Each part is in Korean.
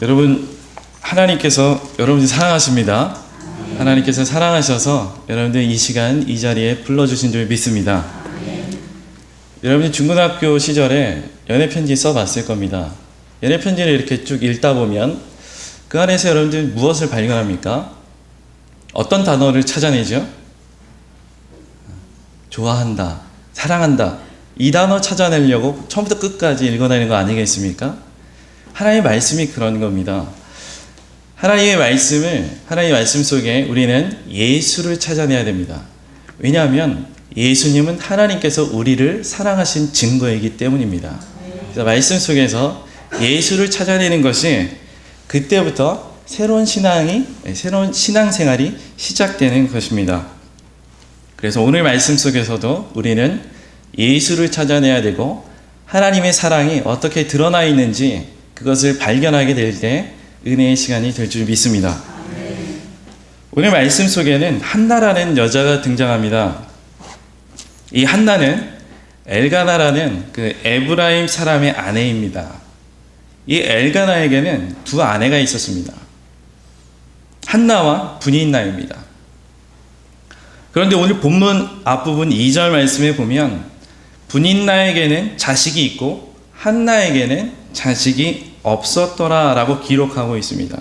여러분, 하나님께서 여러분을 사랑하십니다. 하나님께서 사랑하셔서 여러분들 이 시간 이 자리에 불러주신 줄 믿습니다. 여러분이 중고등학교 시절에 연애편지 써봤을 겁니다. 연애편지를 이렇게 쭉 읽다 보면 그 안에서 여러분들 무엇을 발견합니까? 어떤 단어를 찾아내죠? 좋아한다, 사랑한다, 이 단어 찾아내려고 처음부터 끝까지 읽어내는 거 아니겠습니까? 하나님의 말씀이 그런 겁니다. 하나님의 말씀 속에 우리는 예수를 찾아내야 됩니다. 왜냐하면 예수님은 하나님께서 우리를 사랑하신 증거이기 때문입니다. 그래서 말씀 속에서 예수를 찾아내는 것이 그때부터 새로운 신앙생활이 시작되는 것입니다. 그래서 오늘 말씀 속에서도 우리는 예수를 찾아내야 되고 하나님의 사랑이 어떻게 드러나 있는지 그것을 발견하게 될 때 은혜의 시간이 될 줄 믿습니다. 오늘 말씀 속에는 한나라는 여자가 등장합니다. 이 한나는 엘가나라는 그 에브라임 사람의 아내입니다. 이 엘가나에게는 두 아내가 있었습니다. 한나와 브닌나입니다. 그런데 오늘 본문 앞부분 2절 말씀에 보면 브닌나에게는 자식이 있고 한나에게는 자식이 없었더라 라고 기록하고 있습니다.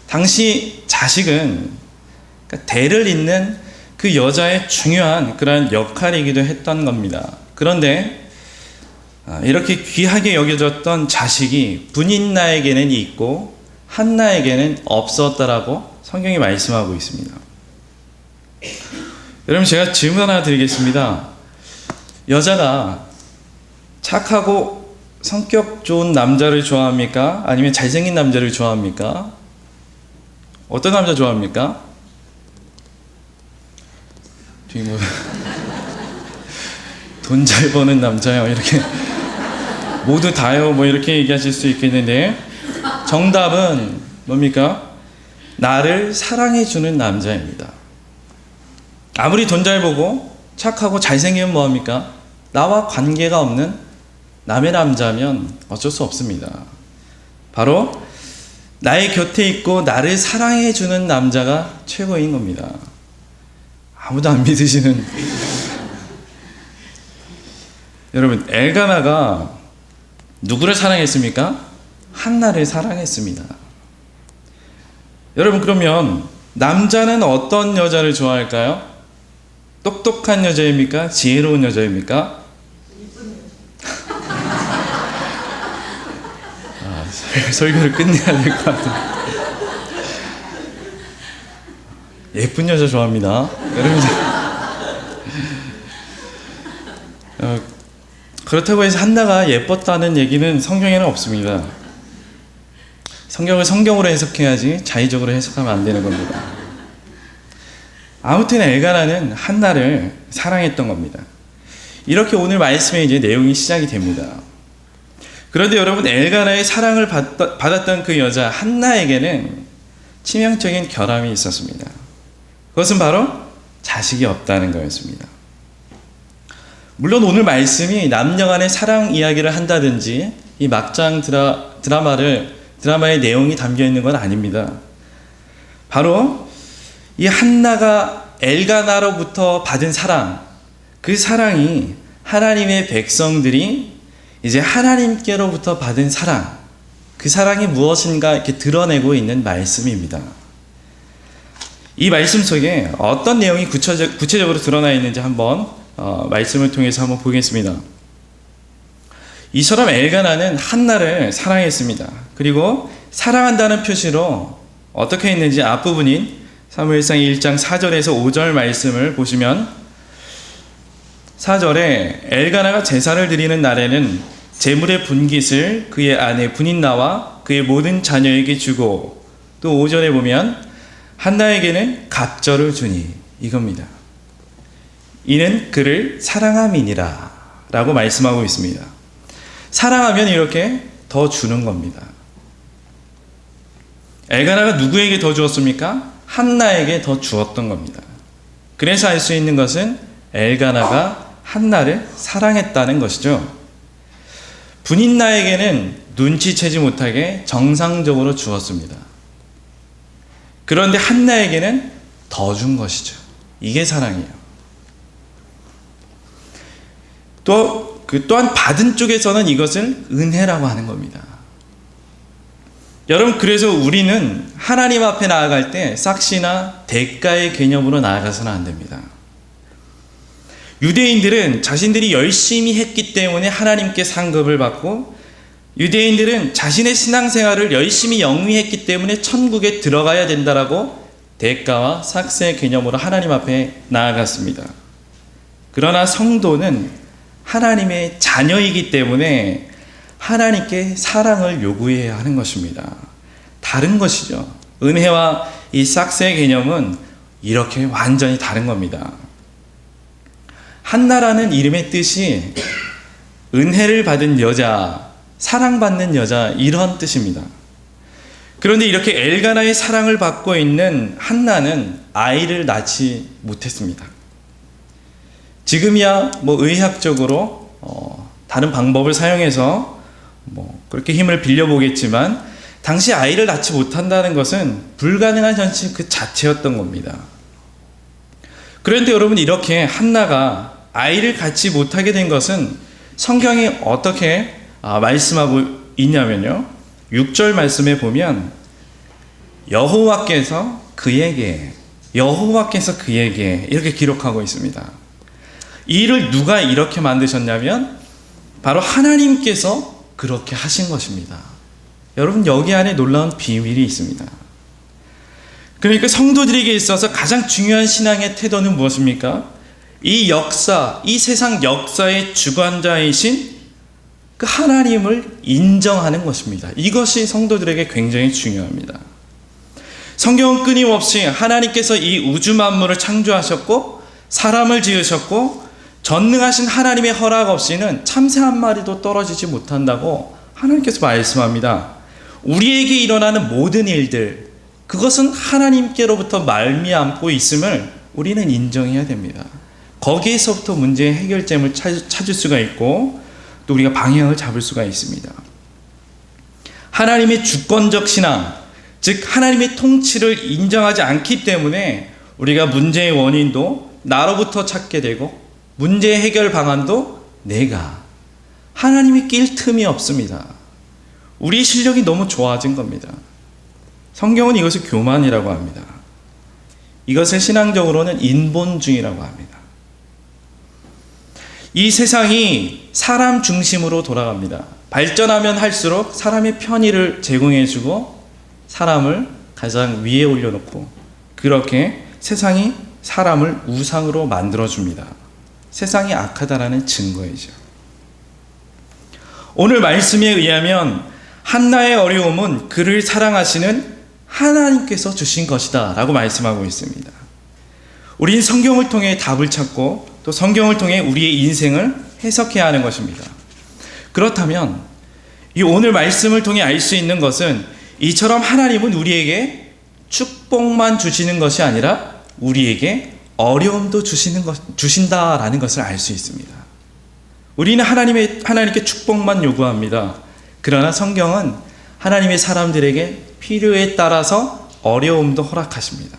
당시 자식은 대를 잇는 그 여자의 중요한 그러한 역할이기도 했던 겁니다. 그런데 이렇게 귀하게 여겨졌던 자식이 브닌나에게는 있고 한나에게는 없었다라고 성경이 말씀하고 있습니다. 여러분, 제가 질문 하나 드리겠습니다. 여자가 착하고 성격 좋은 남자를 좋아합니까? 아니면 잘생긴 남자를 좋아합니까? 어떤 남자 좋아합니까? 돈 잘 버는 남자요, 이렇게 모두 다요, 뭐 이렇게 얘기하실 수 있겠는데 정답은 뭡니까? 나를 사랑해주는 남자입니다. 아무리 돈 잘 보고 착하고 잘생기면 뭐합니까? 나와 관계가 없는 남의 남자면 어쩔 수 없습니다. 바로 나의 곁에 있고 나를 사랑해주는 남자가 최고인 겁니다. 아무도 안 믿으시는 여러분, 엘가나가 누구를 사랑했습니까? 한나를 사랑했습니다. 여러분, 그러면 남자는 어떤 여자를 좋아할까요? 똑똑한 여자입니까? 지혜로운 여자입니까? 설교를 끝내야 될 것 같아요. 예쁜 여자 좋아합니다. 여러분, 그렇다고 해서 한나가 예뻤다는 얘기는 성경에는 없습니다. 성경을 성경으로 해석해야지 자의적으로 해석하면 안 되는 겁니다. 아무튼 엘가나는 한나를 사랑했던 겁니다. 이렇게 오늘 말씀의 이제 내용이 시작이 됩니다. 그런데 여러분, 엘가나의 사랑을 받았던 그 여자 한나에게는 치명적인 결함이 있었습니다. 그것은 바로 자식이 없다는 거였습니다. 물론 오늘 말씀이 남녀 간의 사랑 이야기를 한다든지 이 막장 드라마의 내용이 담겨 있는 건 아닙니다. 바로 이 한나가 엘가나로부터 받은 사랑, 그 사랑이 하나님의 백성들이 이제 하나님께로부터 받은 사랑, 그 사랑이 무엇인가 이렇게 드러내고 있는 말씀입니다. 이 말씀 속에 어떤 내용이 구체적으로 드러나 있는지 한번 말씀을 통해서 한번 보겠습니다. 이처럼 엘가나는 한나를 사랑했습니다. 그리고 사랑한다는 표시로 어떻게 했는지 앞부분인 사무엘상 1장 4절에서 5절 말씀을 보시면 4절에 엘가나가 제사를 드리는 날에는 제물의 분깃을 그의 아내 브닌나와 그의 모든 자녀에게 주고, 또 5절에 보면 한나에게는 갑절을 주니, 이겁니다. 이는 그를 사랑함이니라 라고 말씀하고 있습니다. 사랑하면 이렇게 더 주는 겁니다. 엘가나가 누구에게 더 주었습니까? 한나에게 더 주었던 겁니다. 그래서 알 수 있는 것은 엘가나가 한나를 사랑했다는 것이죠. 분인나에게는 눈치채지 못하게 정상적으로 주었습니다. 그런데 한나에게는 더 준 것이죠. 이게 사랑이에요. 또한 받은 쪽에서는 이것을 은혜라고 하는 겁니다. 여러분, 그래서 우리는 하나님 앞에 나아갈 때 싹시나 대가의 개념으로 나아가서는 안 됩니다. 유대인들은 자신들이 열심히 했기 때문에 하나님께 상급을 받고, 유대인들은 자신의 신앙생활을 열심히 영위했기 때문에 천국에 들어가야 된다라고 대가와 삭세의 개념으로 하나님 앞에 나아갔습니다. 그러나 성도는 하나님의 자녀이기 때문에 하나님께 사랑을 요구해야 하는 것입니다. 다른 것이죠. 은혜와 이 삭세의 개념은 이렇게 완전히 다른 겁니다. 한나라는 이름의 뜻이 은혜를 받은 여자, 사랑받는 여자, 이런 뜻입니다. 그런데 이렇게 엘가나의 사랑을 받고 있는 한나는 아이를 낳지 못했습니다. 지금이야 의학적으로 다른 방법을 사용해서 그렇게 힘을 빌려보겠지만, 당시 아이를 낳지 못한다는 것은 불가능한 현실 그 자체였던 겁니다. 그런데 여러분, 이렇게 한나가 아이를 갖지 못하게 된 것은 성경이 어떻게 말씀하고 있냐면요, 6절 말씀에 보면 여호와께서 그에게 이렇게 기록하고 있습니다. 이 일을 누가 이렇게 만드셨냐면 바로 하나님께서 그렇게 하신 것입니다. 여러분, 여기 안에 놀라운 비밀이 있습니다. 그러니까 성도들에게 있어서 가장 중요한 신앙의 태도는 무엇입니까? 이 역사, 이 세상 역사의 주관자이신 그 하나님을 인정하는 것입니다. 이것이 성도들에게 굉장히 중요합니다. 성경은 끊임없이 하나님께서 이 우주 만물을 창조하셨고 사람을 지으셨고 전능하신 하나님의 허락 없이는 참새 한 마리도 떨어지지 못한다고 하나님께서 말씀합니다. 우리에게 일어나는 모든 일들, 그것은 하나님께로부터 말미암고 있음을 우리는 인정해야 됩니다. 거기에서부터 문제의 해결점을 찾을 수가 있고, 또 우리가 방향을 잡을 수가 있습니다. 하나님의 주권적 신앙, 즉 하나님의 통치를 인정하지 않기 때문에 우리가 문제의 원인도 나로부터 찾게 되고, 문제의 해결 방안도 내가, 하나님이 낄 틈이 없습니다. 우리 실력이 너무 좋아진 겁니다. 성경은 이것을 교만이라고 합니다. 이것을 신앙적으로는 인본주의라고 합니다. 이 세상이 사람 중심으로 돌아갑니다. 발전하면 할수록 사람의 편의를 제공해주고 사람을 가장 위에 올려놓고, 그렇게 세상이 사람을 우상으로 만들어줍니다. 세상이 악하다라는 증거이죠. 오늘 말씀에 의하면 한나의 어려움은 그를 사랑하시는 하나님께서 주신 것이다 라고 말씀하고 있습니다. 우린 성경을 통해 답을 찾고 또 성경을 통해 우리의 인생을 해석해야 하는 것입니다. 그렇다면 이 오늘 말씀을 통해 알 수 있는 것은, 이처럼 하나님은 우리에게 축복만 주시는 것이 아니라 우리에게 어려움도 주신다라는 것을 알 수 있습니다. 우리는 하나님께 축복만 요구합니다. 그러나 성경은 하나님의 사람들에게 필요에 따라서 어려움도 허락하십니다.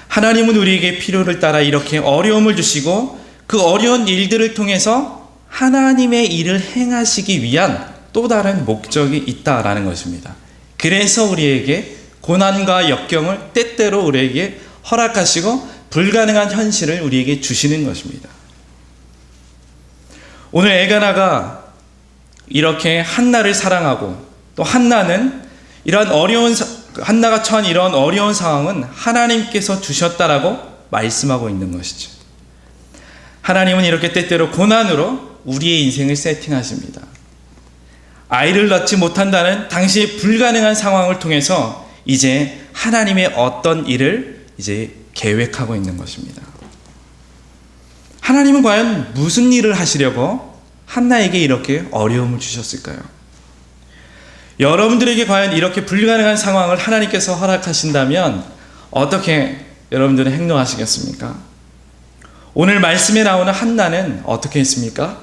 하나님은 우리에게 필요를 따라 이렇게 어려움을 주시고, 그 어려운 일들을 통해서 하나님의 일을 행하시기 위한 또 다른 목적이 있다라는 것입니다. 그래서 우리에게 고난과 역경을 때때로 우리에게 허락하시고 불가능한 현실을 우리에게 주시는 것입니다. 오늘 엘가나가 이렇게 한나를 사랑하고, 또 한나는 한나가 처한 이런 어려운 상황은 하나님께서 주셨다라고 말씀하고 있는 것이죠. 하나님은 이렇게 때때로 고난으로 우리의 인생을 세팅하십니다. 아이를 낳지 못한다는 당시의 불가능한 상황을 통해서 이제 하나님의 어떤 일을 이제 계획하고 있는 것입니다. 하나님은 과연 무슨 일을 하시려고 한나에게 이렇게 어려움을 주셨을까요? 여러분들에게 과연 이렇게 불가능한 상황을 하나님께서 허락하신다면 어떻게 여러분들은 행동하시겠습니까? 오늘 말씀에 나오는 한나는 어떻게 했습니까?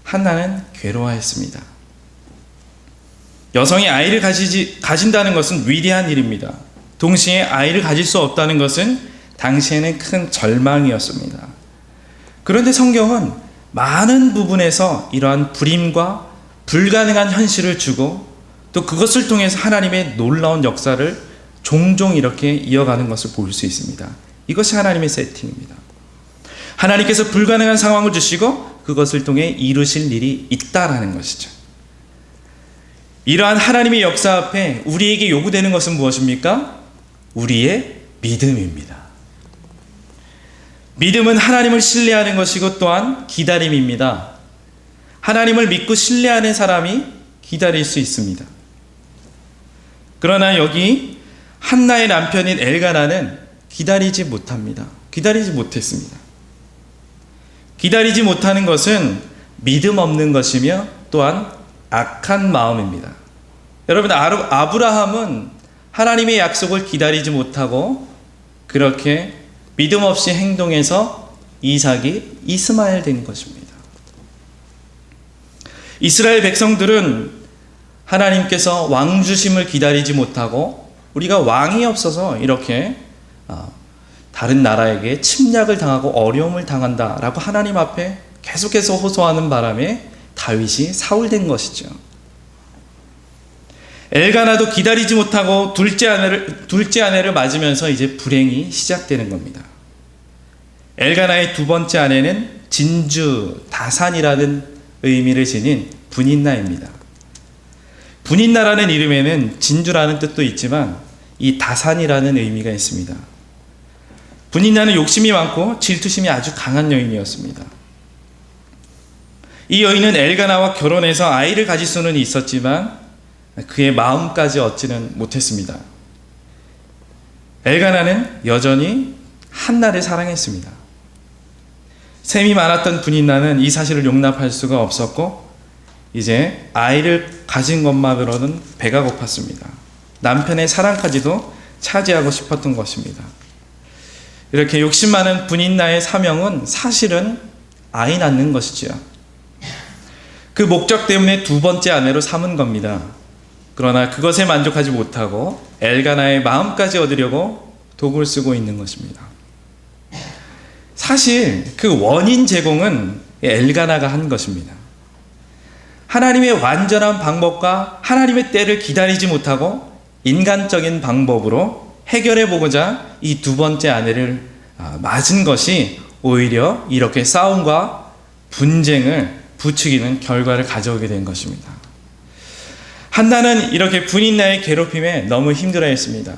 한나는 괴로워했습니다. 여성이 아이를 가진다는 것은 위대한 일입니다. 동시에 아이를 가질 수 없다는 것은 당시에는 큰 절망이었습니다. 그런데 성경은 많은 부분에서 이러한 불임과 불가능한 현실을 주고 또 그것을 통해서 하나님의 놀라운 역사를 종종 이렇게 이어가는 것을 볼 수 있습니다. 이것이 하나님의 세팅입니다. 하나님께서 불가능한 상황을 주시고 그것을 통해 이루실 일이 있다라는 것이죠. 이러한 하나님의 역사 앞에 우리에게 요구되는 것은 무엇입니까? 우리의 믿음입니다. 믿음은 하나님을 신뢰하는 것이고 또한 기다림입니다. 하나님을 믿고 신뢰하는 사람이 기다릴 수 있습니다. 그러나 여기 한나의 남편인 엘가나는 기다리지 못합니다. 기다리지 못했습니다. 기다리지 못하는 것은 믿음 없는 것이며 또한 악한 마음입니다. 여러분, 아브라함은 하나님의 약속을 기다리지 못하고 그렇게 믿음 없이 행동해서 이삭이 이스마엘 된 것입니다. 이스라엘 백성들은 하나님께서 왕 주심을 기다리지 못하고 우리가 왕이 없어서 이렇게 다른 나라에게 침략을 당하고 어려움을 당한다라고 하나님 앞에 계속해서 호소하는 바람에 다윗이 사울된 것이죠. 엘가나도 기다리지 못하고 둘째 아내를 맞으면서 이제 불행이 시작되는 겁니다. 엘가나의 두 번째 아내는 진주, 다산이라는 의미를 지닌 분인나입니다. 분인나라는 이름에는 진주라는 뜻도 있지만 이 다산이라는 의미가 있습니다. 분인나는 욕심이 많고 질투심이 아주 강한 여인이었습니다. 이 여인은 엘가나와 결혼해서 아이를 가질 수는 있었지만 그의 마음까지 얻지는 못했습니다. 엘가나는 여전히 한나를 사랑했습니다. 셈이 많았던 분인나는 이 사실을 용납할 수가 없었고 이제 아이를 가진 것만으로는 배가 고팠습니다. 남편의 사랑까지도 차지하고 싶었던 것입니다. 이렇게 욕심 많은 분인나의 사명은 사실은 아이 낳는 것이지요. 그 목적 때문에 두 번째 아내로 삼은 겁니다. 그러나 그것에 만족하지 못하고 엘가나의 마음까지 얻으려고 도구를 쓰고 있는 것입니다. 사실 그 원인 제공은 엘가나가 한 것입니다. 하나님의 완전한 방법과 하나님의 때를 기다리지 못하고 인간적인 방법으로 해결해 보고자 이 두 번째 아내를 맞은 것이 오히려 이렇게 싸움과 분쟁을 부추기는 결과를 가져오게 된 것입니다. 한나는 이렇게 분인나의 괴롭힘에 너무 힘들어했습니다.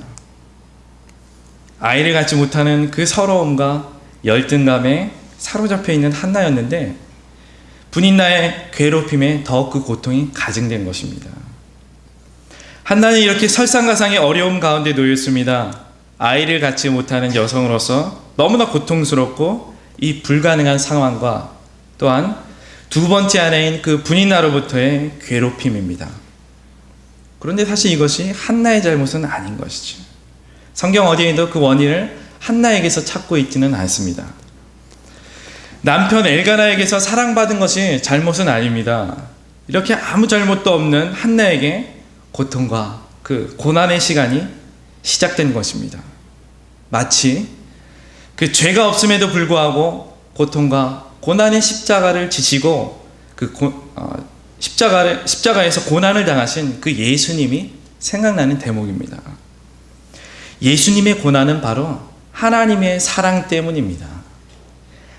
아이를 갖지 못하는 그 서러움과 열등감에 사로잡혀 있는 한나였는데 분인나의 괴롭힘에 더욱 그 고통이 가증된 것입니다. 한나는 이렇게 설상가상의 어려움 가운데 놓였습니다. 아이를 갖지 못하는 여성으로서 너무나 고통스럽고 이 불가능한 상황과 또한 두 번째 아내인 그 분인나로부터의 괴롭힘입니다. 그런데 사실 이것이 한나의 잘못은 아닌 것이죠. 성경 어디에도 그 원인을 한나에게서 찾고 있지는 않습니다. 남편 엘가나에게서 사랑받은 것이 잘못은 아닙니다. 이렇게 아무 잘못도 없는 한나에게 고통과 그 고난의 시간이 시작된 것입니다. 마치 그 죄가 없음에도 불구하고 고통과 고난의 십자가를 지시고 그 십자가에서 고난을 당하신 그 예수님이 생각나는 대목입니다. 예수님의 고난은 바로 하나님의 사랑 때문입니다.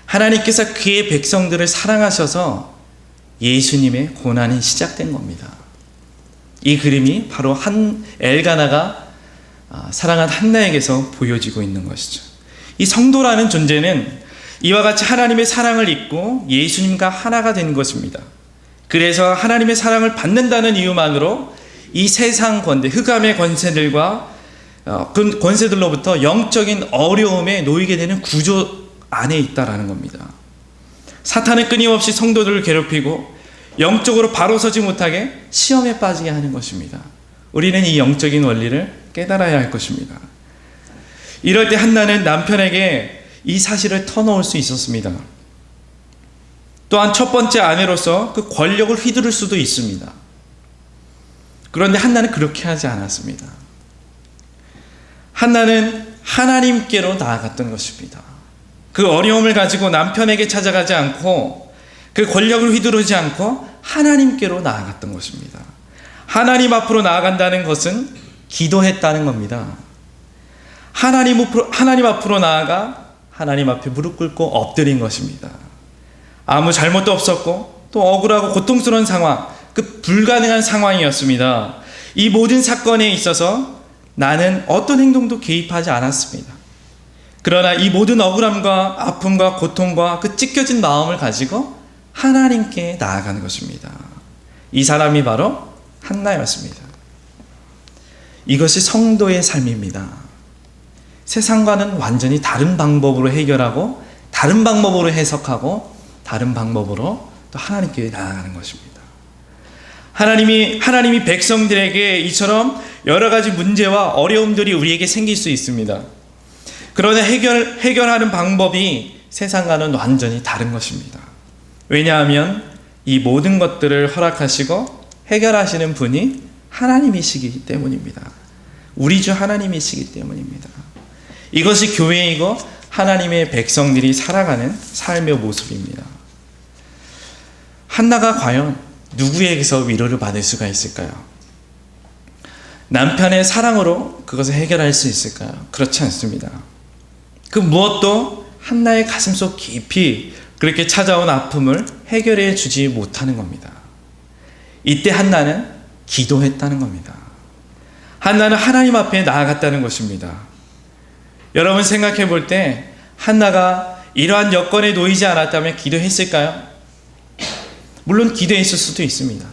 하나님께서 그의 백성들을 사랑하셔서 예수님의 고난이 시작된 겁니다. 이 그림이 바로 엘가나가 사랑한 한나에게서 보여지고 있는 것이죠. 이 성도라는 존재는 이와 같이 하나님의 사랑을 잊고 예수님과 하나가 된 것입니다. 그래서 하나님의 사랑을 받는다는 이유만으로 이 세상 권세, 흑암의 권세들과 그 권세들로부터 영적인 어려움에 놓이게 되는 구조 안에 있다라는 겁니다. 사탄은 끊임없이 성도들을 괴롭히고 영적으로 바로 서지 못하게 시험에 빠지게 하는 것입니다. 우리는 이 영적인 원리를 깨달아야 할 것입니다. 이럴 때 한나는 남편에게 이 사실을 터놓을 수 있었습니다. 또한 첫 번째 아내로서 그 권력을 휘두를 수도 있습니다. 그런데 한나는 그렇게 하지 않았습니다. 한나는 하나님께로 나아갔던 것입니다. 그 어려움을 가지고 남편에게 찾아가지 않고 그 권력을 휘두르지 않고 하나님께로 나아갔던 것입니다. 하나님 앞으로 나아간다는 것은 기도했다는 겁니다. 하나님 앞으로 나아가 하나님 앞에 무릎 꿇고 엎드린 것입니다. 아무 잘못도 없었고 또 억울하고 고통스러운 상황, 그 불가능한 상황이었습니다. 이 모든 사건에 있어서 나는 어떤 행동도 개입하지 않았습니다. 그러나 이 모든 억울함과 아픔과 고통과 그 찢겨진 마음을 가지고 하나님께 나아가는 것입니다. 이 사람이 바로 한나였습니다. 이것이 성도의 삶입니다. 세상과는 완전히 다른 방법으로 해결하고 다른 방법으로 해석하고 다른 방법으로 또 하나님께 나아가는 것입니다. 하나님이 백성들에게 이처럼 여러 가지 문제와 어려움들이 우리에게 생길 수 있습니다. 그러나 해결하는 방법이 세상과는 완전히 다른 것입니다. 왜냐하면 이 모든 것들을 허락하시고 해결하시는 분이 하나님이시기 때문입니다. 우리 주 하나님이시기 때문입니다. 이것이 교회이고 하나님의 백성들이 살아가는 삶의 모습입니다. 한나가 과연 누구에게서 위로를 받을 수가 있을까요? 남편의 사랑으로 그것을 해결할 수 있을까요? 그렇지 않습니다. 그 무엇도 한나의 가슴속 깊이 그렇게 찾아온 아픔을 해결해 주지 못하는 겁니다. 이때 한나는 기도했다는 겁니다. 한나는 하나님 앞에 나아갔다는 것입니다. 여러분 생각해 볼 때 한나가 이러한 여건에 놓이지 않았다면 기도했을까요? 물론 기도했을 수도 있습니다.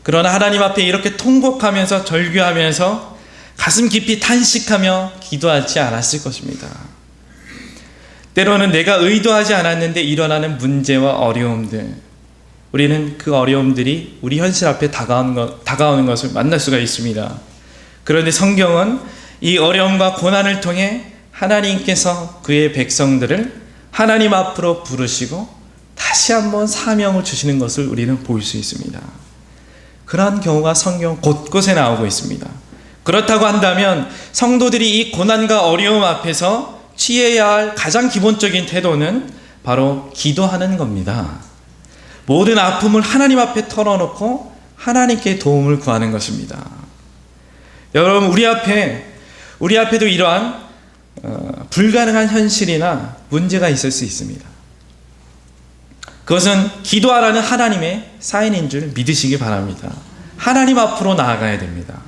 그러나 하나님 앞에 이렇게 통곡하면서 절규하면서 가슴 깊이 탄식하며 기도하지 않았을 것입니다. 때로는 내가 의도하지 않았는데 일어나는 문제와 어려움들, 우리는 그 어려움들이 우리 현실 앞에 다가오는 것을 만날 수가 있습니다. 그런데 성경은 이 어려움과 고난을 통해 하나님께서 그의 백성들을 하나님 앞으로 부르시고 다시 한번 사명을 주시는 것을 우리는 볼 수 있습니다. 그러한 경우가 성경 곳곳에 나오고 있습니다. 그렇다고 한다면 성도들이 이 고난과 어려움 앞에서 취해야 할 가장 기본적인 태도는 바로 기도하는 겁니다. 모든 아픔을 하나님 앞에 털어놓고 하나님께 도움을 구하는 것입니다. 여러분 우리 앞에도 이러한 불가능한 현실이나 문제가 있을 수 있습니다. 그것은 기도하라는 하나님의 사인인 줄 믿으시기 바랍니다. 하나님 앞으로 나아가야 됩니다.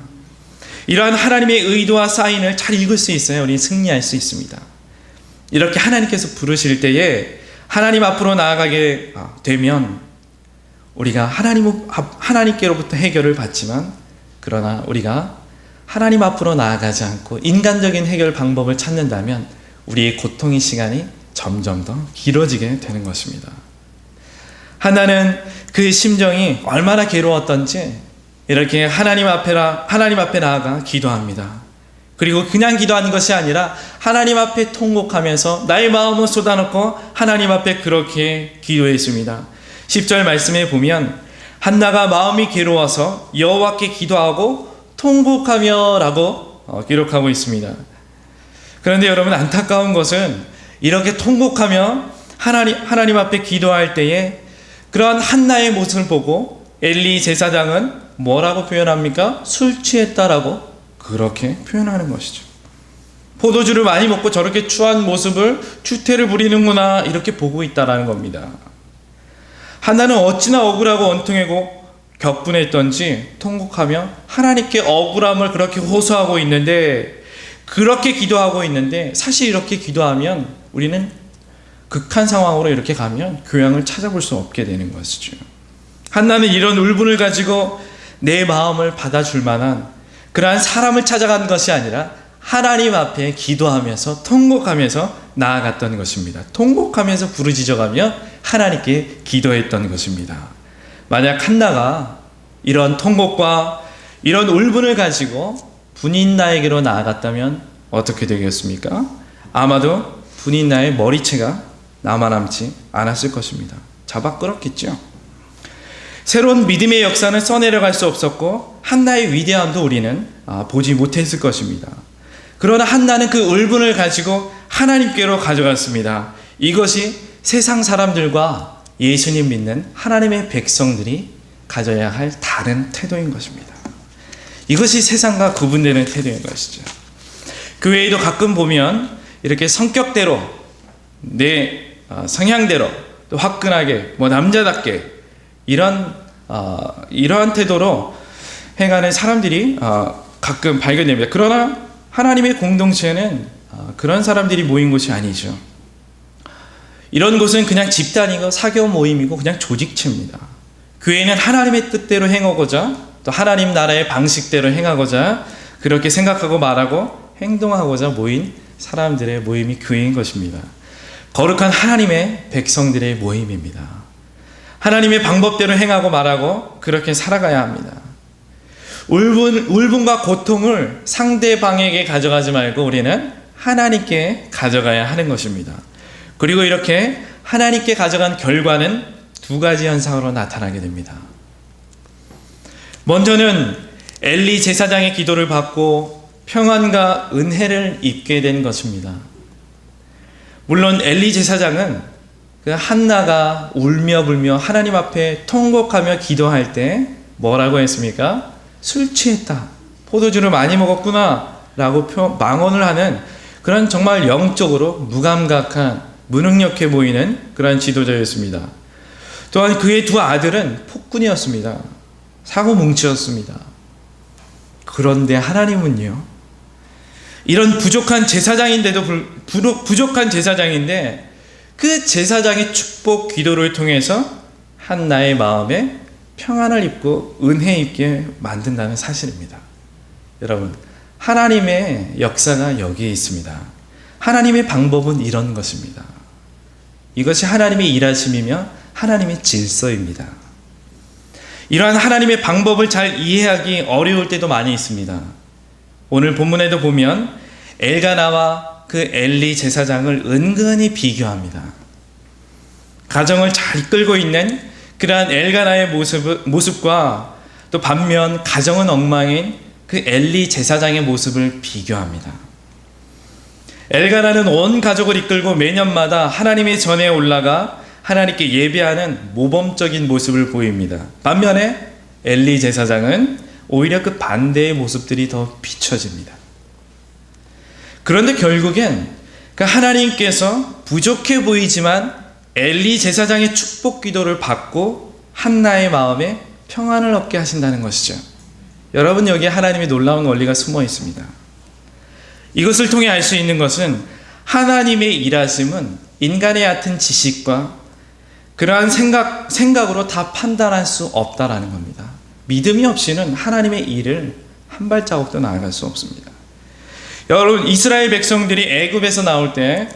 이러한 하나님의 의도와 사인을 잘 읽을 수 있어야 우리는 승리할 수 있습니다. 이렇게 하나님께서 부르실 때에 하나님 앞으로 나아가게 되면 우리가 하나님께로부터 해결을 받지만 그러나 우리가 하나님 앞으로 나아가지 않고 인간적인 해결 방법을 찾는다면 우리의 고통의 시간이 점점 더 길어지게 되는 것입니다. 한나는 그 심정이 얼마나 괴로웠던지 이렇게 하나님 앞에 나아가 기도합니다. 그리고 그냥 기도하는 것이 아니라 하나님 앞에 통곡하면서 나의 마음을 쏟아놓고 하나님 앞에 그렇게 기도했습니다. 10절 말씀에 보면 한나가 마음이 괴로워서 여호와께 기도하고 통곡하며 라고 기록하고 있습니다. 그런데 여러분 안타까운 것은 이렇게 통곡하며 하나님 앞에 기도할 때에 그러한 한나의 모습을 보고 엘리 제사장은 뭐라고 표현합니까? 술 취했다라고 그렇게 표현하는 것이죠. 포도주를 많이 먹고 저렇게 추한 모습을 추태를 부리는구나 이렇게 보고 있다라는 겁니다. 한나는 어찌나 억울하고 원통하고 격분했던지 통곡하며 하나님께 억울함을 그렇게 호소하고 있는데 그렇게 기도하고 있는데 사실 이렇게 기도하면 우리는 극한 상황으로 이렇게 가면 교양을 찾아볼 수 없게 되는 것이죠. 한나는 이런 울분을 가지고 내 마음을 받아줄 만한 그러한 사람을 찾아간 것이 아니라 하나님 앞에 기도하면서 통곡하면서 나아갔던 것입니다. 통곡하면서 부르짖어가며 하나님께 기도했던 것입니다. 만약 한나가 이런 통곡과 이런 울분을 가지고 분인나에게로 나아갔다면 어떻게 되겠습니까? 아마도 분인나의 머리채가 남아남지 않았을 것입니다. 잡아 끌었겠죠. 새로운 믿음의 역사는 써내려갈 수 없었고 한나의 위대함도 우리는 보지 못했을 것입니다. 그러나 한나는 그 울분을 가지고 하나님께로 가져갔습니다. 이것이 세상 사람들과 예수님 믿는 하나님의 백성들이 가져야 할 다른 태도인 것입니다. 이것이 세상과 구분되는 태도인 것이죠. 그 외에도 가끔 보면 이렇게 성격대로 내 성향대로 또 화끈하게 남자답게 이러한 태도로 행하는 사람들이 가끔 발견됩니다. 그러나 하나님의 공동체는 그런 사람들이 모인 곳이 아니죠. 이런 곳은 그냥 집단이고 사교 모임이고 그냥 조직체입니다. 교회는 하나님의 뜻대로 행하고자 또 하나님 나라의 방식대로 행하고자 그렇게 생각하고 말하고 행동하고자 모인 사람들의 모임이 교회인 것입니다. 거룩한 하나님의 백성들의 모임입니다. 하나님의 방법대로 행하고 말하고 그렇게 살아가야 합니다. 울분과 고통을 상대방에게 가져가지 말고 우리는 하나님께 가져가야 하는 것입니다. 그리고 이렇게 하나님께 가져간 결과는 두 가지 현상으로 나타나게 됩니다. 먼저는 엘리 제사장의 기도를 받고 평안과 은혜를 입게 된 것입니다. 물론 엘리 제사장은 그 한나가 울며 불며 하나님 앞에 통곡하며 기도할 때 뭐라고 했습니까? 술 취했다, 포도주를 많이 먹었구나 라고 망언을 하는 그런 정말 영적으로 무감각한 무능력해 보이는 그런 지도자였습니다. 또한 그의 두 아들은 폭군이었습니다. 사고뭉치였습니다. 그런데 하나님은요, 이런 부족한 제사장인데도 부족한 제사장인데 그 제사장의 축복 기도를 통해서 한나의 마음에 평안을 입고 은혜 있게 만든다는 사실입니다. 여러분, 하나님의 역사가 여기에 있습니다. 하나님의 방법은 이런 것입니다. 이것이 하나님의 일하심이며 하나님의 질서입니다. 이러한 하나님의 방법을 잘 이해하기 어려울 때도 많이 있습니다. 오늘 본문에도 보면 엘가나와 그 엘리 제사장을 은근히 비교합니다. 가정을 잘 이끌고 있는 그러한 엘가나의 모습과 또 반면 가정은 엉망인 그 엘리 제사장의 모습을 비교합니다. 엘가나는 온 가족을 이끌고 매년마다 하나님의 전에 올라가 하나님께 예배하는 모범적인 모습을 보입니다. 반면에 엘리 제사장은 오히려 그 반대의 모습들이 더 비춰집니다. 그런데 결국엔 그 하나님께서 부족해 보이지만 엘리 제사장의 축복 기도를 받고 한나의 마음에 평안을 얻게 하신다는 것이죠. 여러분, 여기에 하나님의 놀라운 원리가 숨어 있습니다. 이것을 통해 알 수 있는 것은 하나님의 일하심은 인간의 얕은 지식과 그러한 생각으로 다 판단할 수 없다라는 겁니다. 믿음이 없이는 하나님의 일을 한 발자국도 나아갈 수 없습니다. 여러분, 이스라엘 백성들이 애굽에서 나올 때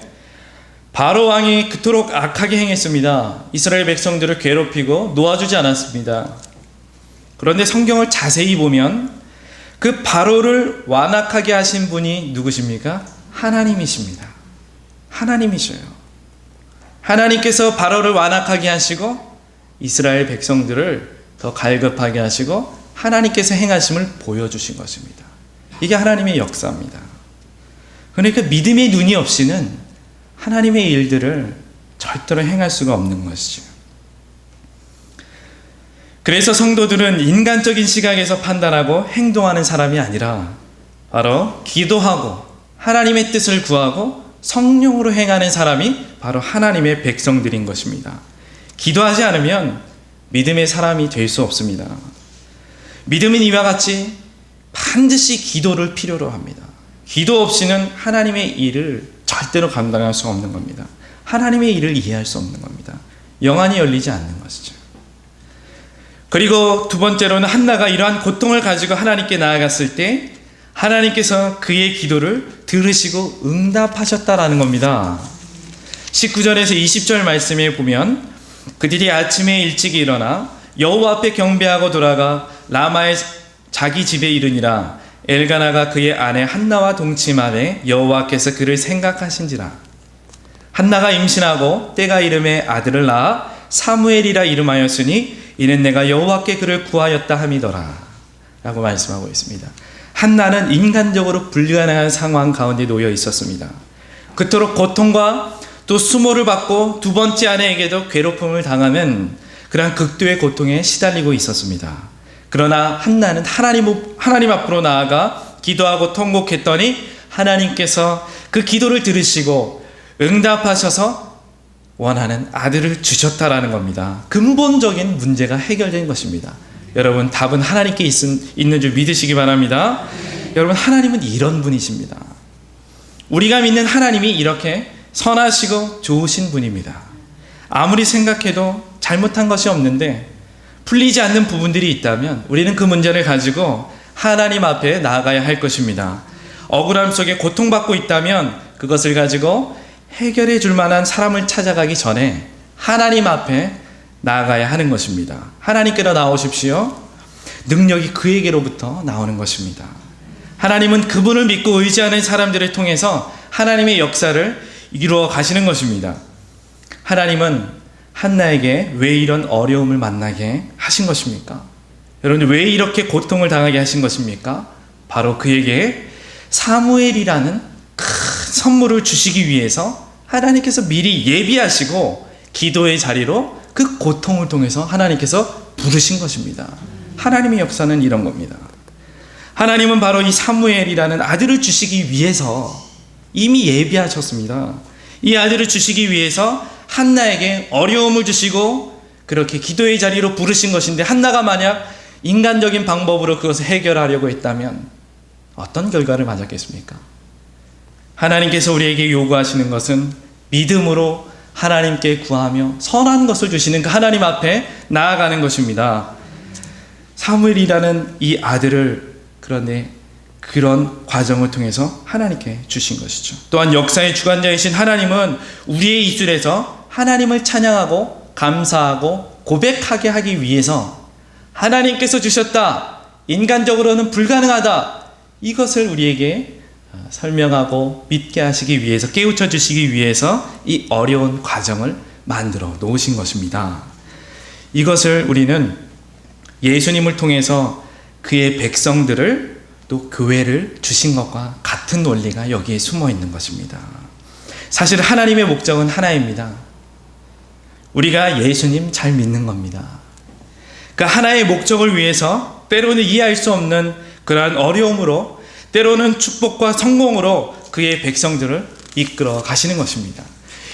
바로 왕이 그토록 악하게 행했습니다. 이스라엘 백성들을 괴롭히고 놓아주지 않았습니다. 그런데 성경을 자세히 보면 그 바로를 완악하게 하신 분이 누구십니까? 하나님이십니다. 하나님이셔요. 하나님께서 바로를 완악하게 하시고 이스라엘 백성들을 더 갈급하게 하시고 하나님께서 행하심을 보여주신 것입니다. 이게 하나님의 역사입니다. 그러니까 믿음의 눈이 없이는 하나님의 일들을 절대로 행할 수가 없는 것이죠. 그래서 성도들은 인간적인 시각에서 판단하고 행동하는 사람이 아니라 바로 기도하고 하나님의 뜻을 구하고 성령으로 행하는 사람이 바로 하나님의 백성들인 것입니다. 기도하지 않으면 믿음의 사람이 될 수 없습니다. 믿음은 이와 같이 반드시 기도를 필요로 합니다. 기도 없이는 하나님의 일을 절대로 감당할 수 없는 겁니다. 하나님의 일을 이해할 수 없는 겁니다. 영안이 열리지 않는 것이죠. 그리고 두 번째로는 한나가 이러한 고통을 가지고 하나님께 나아갔을 때 하나님께서 그의 기도를 들으시고 응답하셨다라는 겁니다. 19절에서 20절 말씀에 보면 그들이 아침에 일찍 일어나 여호와 앞에 경배하고 돌아가 라마의 자기 집에 이르니라. 엘가나가 그의 아내 한나와 동침하되 여호와께서 그를 생각하신지라. 한나가 임신하고 때가 이름에 아들을 낳아 사무엘이라 이름하였으니 이는 내가 여호와께 그를 구하였다 함이더라 라고 말씀하고 있습니다. 한나는 인간적으로 불가능한 상황 가운데 놓여 있었습니다. 그토록 고통과 또 수모를 받고 두 번째 아내에게도 괴롭힘을 당하는 그러한 극도의 고통에 시달리고 있었습니다. 그러나 한나는 하나님 앞으로 나아가 기도하고 통곡했더니 하나님께서 그 기도를 들으시고 응답하셔서 원하는 아들을 주셨다라는 겁니다. 근본적인 문제가 해결된 것입니다. 여러분, 답은 하나님께 있는 줄 믿으시기 바랍니다. 여러분, 하나님은 이런 분이십니다. 우리가 믿는 하나님이 이렇게 선하시고 좋으신 분입니다. 아무리 생각해도 잘못한 것이 없는데 풀리지 않는 부분들이 있다면 우리는 그 문제를 가지고 하나님 앞에 나아가야 할 것입니다. 억울함 속에 고통받고 있다면 그것을 가지고 해결해 줄 만한 사람을 찾아가기 전에 하나님 앞에 나아가야 하는 것입니다. 하나님께로 나오십시오. 능력이 그에게로부터 나오는 것입니다. 하나님은 그분을 믿고 의지하는 사람들을 통해서 하나님의 역사를 이루어 가시는 것입니다. 하나님은 한나에게 왜 이런 어려움을 만나게 하신 것입니까? 여러분, 왜 이렇게 고통을 당하게 하신 것입니까? 바로 그에게 사무엘이라는 큰 선물을 주시기 위해서 하나님께서 미리 예비하시고 기도의 자리로 그 고통을 통해서 하나님께서 부르신 것입니다. 하나님의 역사는 이런 겁니다. 하나님은 바로 이 사무엘이라는 아들을 주시기 위해서 이미 예비하셨습니다. 이 아들을 주시기 위해서 한나에게 어려움을 주시고 그렇게 기도의 자리로 부르신 것인데, 한나가 만약 인간적인 방법으로 그것을 해결하려고 했다면 어떤 결과를 맞았겠습니까? 하나님께서 우리에게 요구하시는 것은 믿음으로 하나님께 구하며 선한 것을 주시는 그 하나님 앞에 나아가는 것입니다. 사무엘이라는 이 아들을 그런데 그런 과정을 통해서 하나님께 주신 것이죠. 또한 역사의 주관자이신 하나님은 우리의 입술에서 하나님을 찬양하고 감사하고 고백하게 하기 위해서 하나님께서 주셨다, 인간적으로는 불가능하다, 이것을 우리에게 설명하고 믿게 하시기 위해서, 깨우쳐 주시기 위해서 이 어려운 과정을 만들어 놓으신 것입니다. 이것을 우리는 예수님을 통해서 그의 백성들을 또 교회를 주신 것과 같은 논리가 여기에 숨어 있는 것입니다. 사실 하나님의 목적은 하나입니다. 우리가 예수님 잘 믿는 겁니다. 그 하나의 목적을 위해서 때로는 이해할 수 없는 그러한 어려움으로, 때로는 축복과 성공으로 그의 백성들을 이끌어 가시는 것입니다.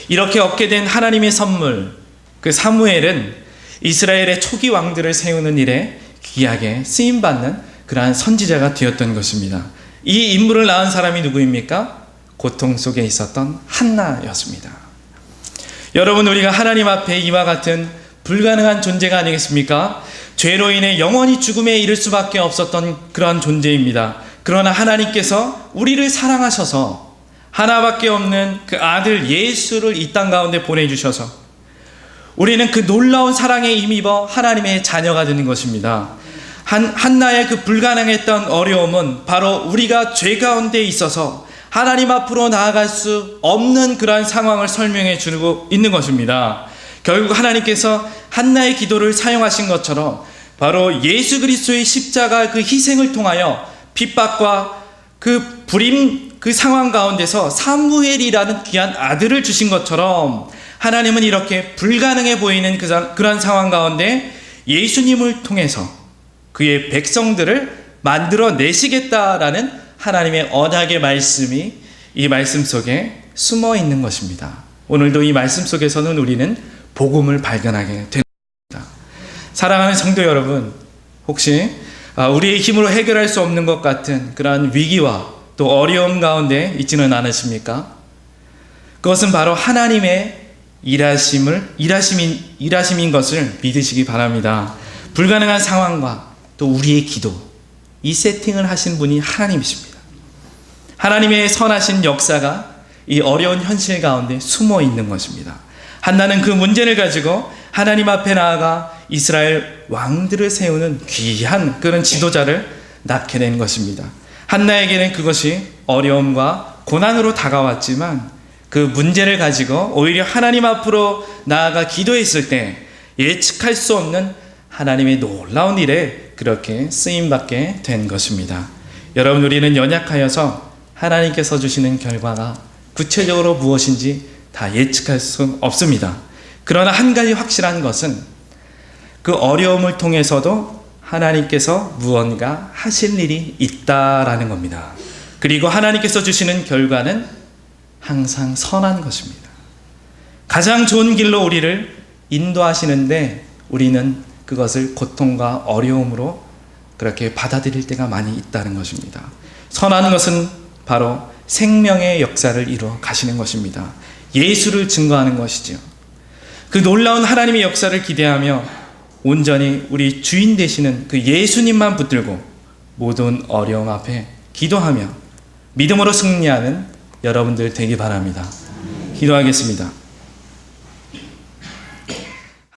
이렇게 얻게 된 하나님의 선물, 그 사무엘은 이스라엘의 초기 왕들을 세우는 일에 귀하게 쓰임받는 그러한 선지자가 되었던 것입니다. 이 인물을 낳은 사람이 누구입니까? 고통 속에 있었던 한나였습니다. 여러분, 우리가 하나님 앞에 이와 같은 불가능한 존재가 아니겠습니까? 죄로 인해 영원히 죽음에 이를 수밖에 없었던 그러한 존재입니다. 그러나 하나님께서 우리를 사랑하셔서 하나밖에 없는 그 아들 예수를 이 땅 가운데 보내주셔서 우리는 그 놀라운 사랑에 힘입어 하나님의 자녀가 되는 것입니다. 한나의 그 불가능했던 어려움은 바로 우리가 죄 가운데 있어서 하나님 앞으로 나아갈 수 없는 그러한 상황을 설명해 주고 있는 것입니다. 결국 하나님께서 한나의 기도를 사용하신 것처럼 바로 예수 그리스도의 십자가 그 희생을 통하여 핍박과 그 불임 그 상황 가운데서 사무엘이라는 귀한 아들을 주신 것처럼 하나님은 이렇게 불가능해 보이는 그러한 상황 가운데 예수님을 통해서 그의 백성들을 만들어내시겠다라는 하나님의 언약의 말씀이 이 말씀 속에 숨어 있는 것입니다. 오늘도 이 말씀 속에서는 우리는 복음을 발견하게 됩니다. 사랑하는 성도 여러분, 혹시 우리의 힘으로 해결할 수 없는 것 같은 그러한 위기와 또 어려움 가운데 있지는 않으십니까? 그것은 바로 하나님의 일하심인 것을 믿으시기 바랍니다. 불가능한 상황과 또 우리의 기도, 이 세팅을 하신 분이 하나님이십니다. 하나님의 선하신 역사가 이 어려운 현실 가운데 숨어 있는 것입니다. 한나는 그 문제를 가지고 하나님 앞에 나아가 이스라엘 왕들을 세우는 귀한 그런 지도자를 낳게 된 것입니다. 한나에게는 그것이 어려움과 고난으로 다가왔지만 그 문제를 가지고 오히려 하나님 앞으로 나아가 기도했을 때 예측할 수 없는 하나님의 놀라운 일에 그렇게 쓰임받게 된 것입니다. 여러분, 우리는 연약하여서 하나님께서 주시는 결과가 구체적으로 무엇인지 다 예측할 수 없습니다. 그러나 한 가지 확실한 것은 그 어려움을 통해서도 하나님께서 무언가 하실 일이 있다라는 겁니다. 그리고 하나님께서 주시는 결과는 항상 선한 것입니다. 가장 좋은 길로 우리를 인도하시는데 우리는 그것을 고통과 어려움으로 그렇게 받아들일 때가 많이 있다는 것입니다. 선한 것은 바로 생명의 역사를 이루어 가시는 것입니다. 예수를 증거하는 것이죠. 그 놀라운 하나님의 역사를 기대하며 온전히 우리 주인 되시는 그 예수님만 붙들고 모든 어려움 앞에 기도하며 믿음으로 승리하는 여러분들 되기 바랍니다. 기도하겠습니다.